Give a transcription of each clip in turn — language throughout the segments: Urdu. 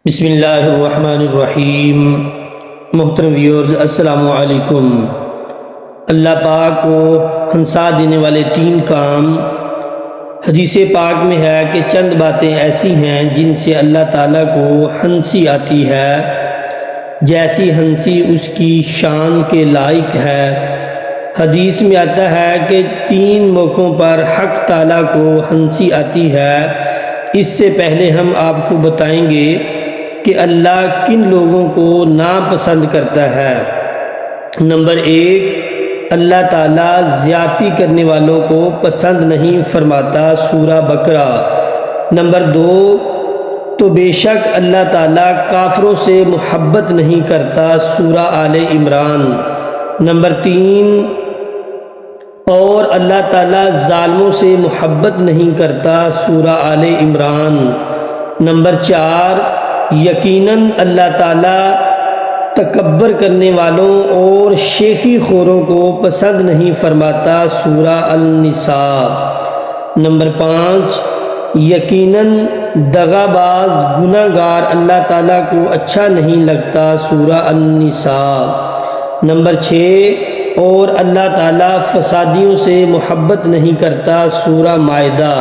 بسم اللہ الرحمن الرحیم۔ محترم ویورز، السلام علیکم۔ اللہ پاک کو ہنسا دینے والے 3 کام۔ حدیث پاک میں ہے کہ چند باتیں ایسی ہیں جن سے اللہ تعالیٰ کو ہنسی آتی ہے، جیسی ہنسی اس کی شان کے لائق ہے۔ حدیث میں آتا ہے کہ 3 موقعوں پر حق تعالیٰ کو ہنسی آتی ہے۔ اس سے پہلے ہم آپ کو بتائیں گے کہ اللہ کن لوگوں کو ناپسند کرتا ہے۔ نمبر 1، اللہ تعالیٰ زیادتی کرنے والوں کو پسند نہیں فرماتا، سورہ بقرہ۔ نمبر 2، تو بے شک اللہ تعالیٰ کافروں سے محبت نہیں کرتا، سورہ آل عمران۔ نمبر 3، اور اللہ تعالیٰ ظالموں سے محبت نہیں کرتا، سورہ آل عمران۔ نمبر 4، یقیناً اللہ تعالیٰ تکبر کرنے والوں اور شیخی خوروں کو پسند نہیں فرماتا، سورہ النساء۔ نمبر 5، یقیناً دغا باز گناہ گار اللہ تعالیٰ کو اچھا نہیں لگتا، سورہ النساء۔ نمبر 6، اور اللہ تعالیٰ فسادیوں سے محبت نہیں کرتا، سورہ مائدہ۔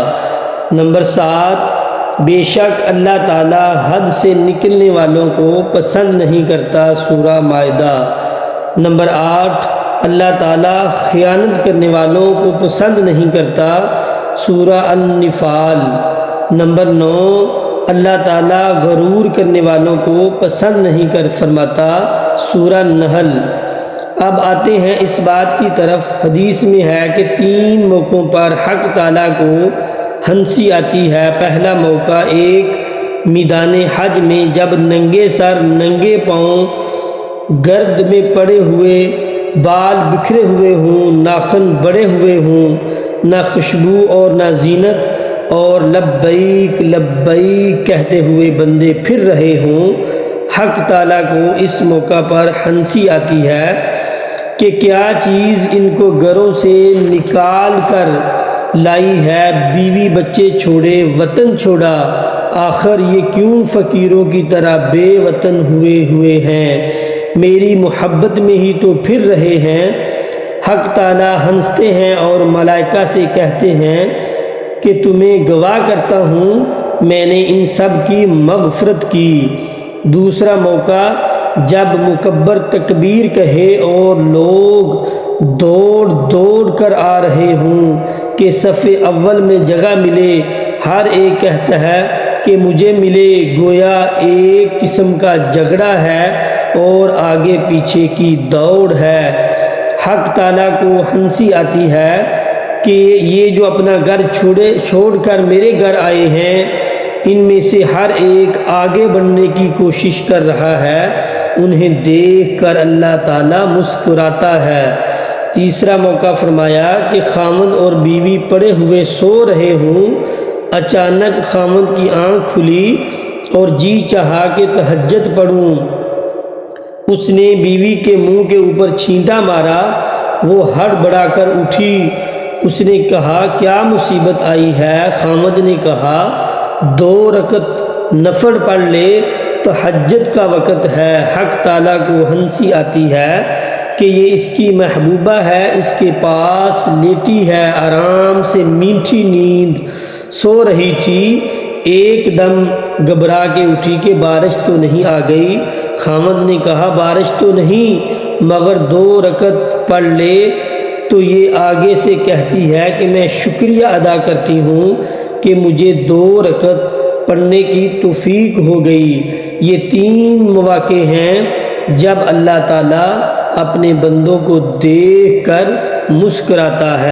نمبر 7، بے شک اللہ تعالیٰ حد سے نکلنے والوں کو پسند نہیں کرتا، سورہ مائدہ۔ نمبر 8، اللہ تعالیٰ خیانت کرنے والوں کو پسند نہیں کرتا، سورہ النفال۔ نمبر 9، اللہ تعالیٰ غرور کرنے والوں کو پسند نہیں فرماتا، سورہ نحل۔ اب آتے ہیں اس بات کی طرف، حدیث میں ہے کہ 3 موقعوں پر حق تعالیٰ کو ہنسی آتی ہے۔ پہلا موقع ایک میدان حج میں، جب ننگے سر ننگے پاؤں گرد میں پڑے ہوئے، بال بکھرے ہوئے ہوں، ناخن بڑے ہوئے ہوں، نہ خوشبو اور نہ زینت، اور لبیک لبیک کہتے ہوئے بندے پھر رہے ہوں۔ حق تعالیٰ کو اس موقع پر ہنسی آتی ہے کہ کیا چیز ان کو گھروں سے نکال کر لائی ہے، بیوی بچے چھوڑے وطن چھوڑا، آخر یہ کیوں فقیروں کی طرح بے وطن ہوئے ہیں، میری محبت میں ہی تو پھر رہے ہیں۔ حق تعالیٰ ہنستے ہیں اور ملائکہ سے کہتے ہیں کہ تمہیں گواہ کرتا ہوں میں نے ان سب کی مغفرت کی۔ دوسرا موقع، جب مکبر تکبیر کہے اور لوگ دوڑ دوڑ کر آ رہے ہوں کہ صف اول میں جگہ ملے، ہر ایک کہتا ہے کہ مجھے ملے، گویا ایک قسم کا جھگڑا ہے اور آگے پیچھے کی دوڑ ہے۔ حق تعالیٰ کو ہنسی آتی ہے کہ یہ جو اپنا گھر چھوڑ کر میرے گھر آئے ہیں، ان میں سے ہر ایک آگے بڑھنے کی کوشش کر رہا ہے، انہیں دیکھ کر اللہ تعالیٰ مسکراتا ہے۔ تیسرا موقع فرمایا کہ خاوند اور بیوی پڑے ہوئے سو رہے ہوں، اچانک خاوند کی آنکھ کھلی اور جی چاہا کہ تہجد پڑھوں۔ اس نے بیوی کے منہ کے اوپر چھینٹا مارا، وہ ہڑبڑا کر اٹھی۔ اس نے کہا کیا مصیبت آئی ہے؟ خاوند نے کہا 2 رکعت نفل پڑھ لے، تہجد کا وقت ہے۔ حق تعالیٰ کو ہنسی آتی ہے کہ یہ اس کی محبوبہ ہے، اس کے پاس لیٹی ہے، آرام سے میٹھی نیند سو رہی تھی، ایک دم گھبرا کے اٹھی کہ بارش تو نہیں آ گئی۔ خاوند نے کہا بارش تو نہیں، مگر 2 رکعت پڑھ لے، تو یہ آگے سے کہتی ہے کہ میں شکریہ ادا کرتی ہوں کہ مجھے 2 رکعت پڑھنے کی توفیق ہو گئی۔ یہ 3 مواقع ہیں جب اللہ تعالیٰ اپنے بندوں کو دیکھ کر مسکراتا ہے۔